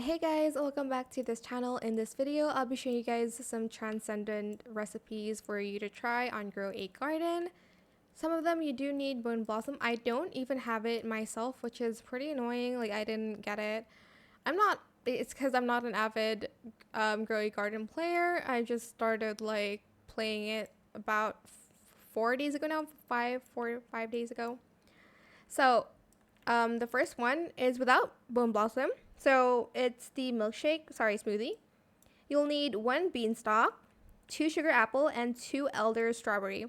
Hey guys, welcome back to this channel. In this video, I'll be showing you guys some transcendent recipes for you to try on Grow a Garden. Some of them you do need bone blossom. I don't even have it myself, which is pretty annoying. Like I didn't get it. It's because I'm not an avid Grow a Garden player. I just started like playing it about 4 days ago now, 5 days ago. So the first one is without bone blossom. So it's the smoothie. You'll need 1 beanstalk, 2 sugar apple, and 2 elder strawberry.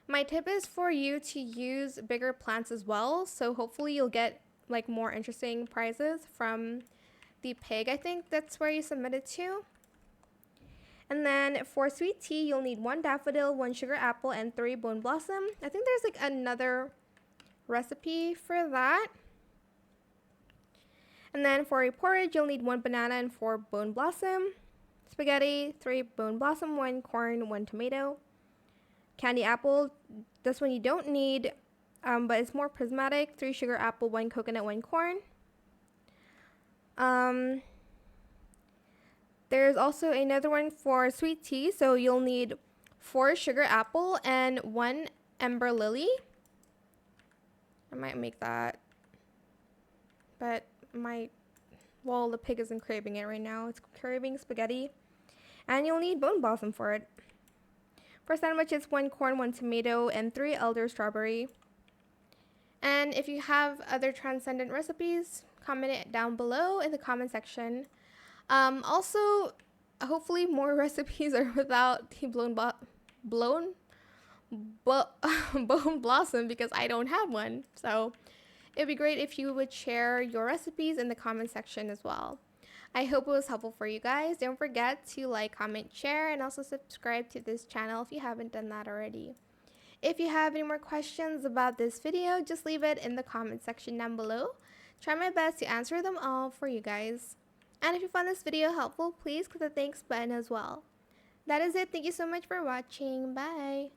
My tip is for you to use bigger plants as well. So hopefully you'll get like more interesting prizes from the pig. I think that's where you submit it to. And then for sweet tea, you'll need 1 daffodil, 1 sugar apple, and 3 bone blossom. I think there's like another recipe for that. And then for a porridge, you'll need 1 banana and 4 bone blossom. Spaghetti, 3 bone blossom, 1 corn, 1 tomato. Candy apple, this one you don't need, but it's more prismatic. 3 sugar apple, 1 coconut, 1 corn. There's also another one for sweet tea, so you'll need 4 sugar apple and 1 ember lily. I might make that, but the pig isn't craving it right now. It's craving spaghetti. And you'll need bone blossom for it. For sandwich, it's 1 corn, 1 tomato, and 3 elder strawberry. And if you have other transcendent recipes, comment it down below in the comment section. Also, hopefully more recipes are without the bone blossom, because I don't have one. So it'd be great if you would share your recipes in the comment section as well. I hope it was helpful for you guys. Don't forget to like, comment, share, and also subscribe to this channel if you haven't done that already. If you have any more questions about this video, just leave it in the comment section down below. Try my best to answer them all for you guys. And if you found this video helpful, please click the thanks button as well. That is it. Thank you so much for watching. Bye.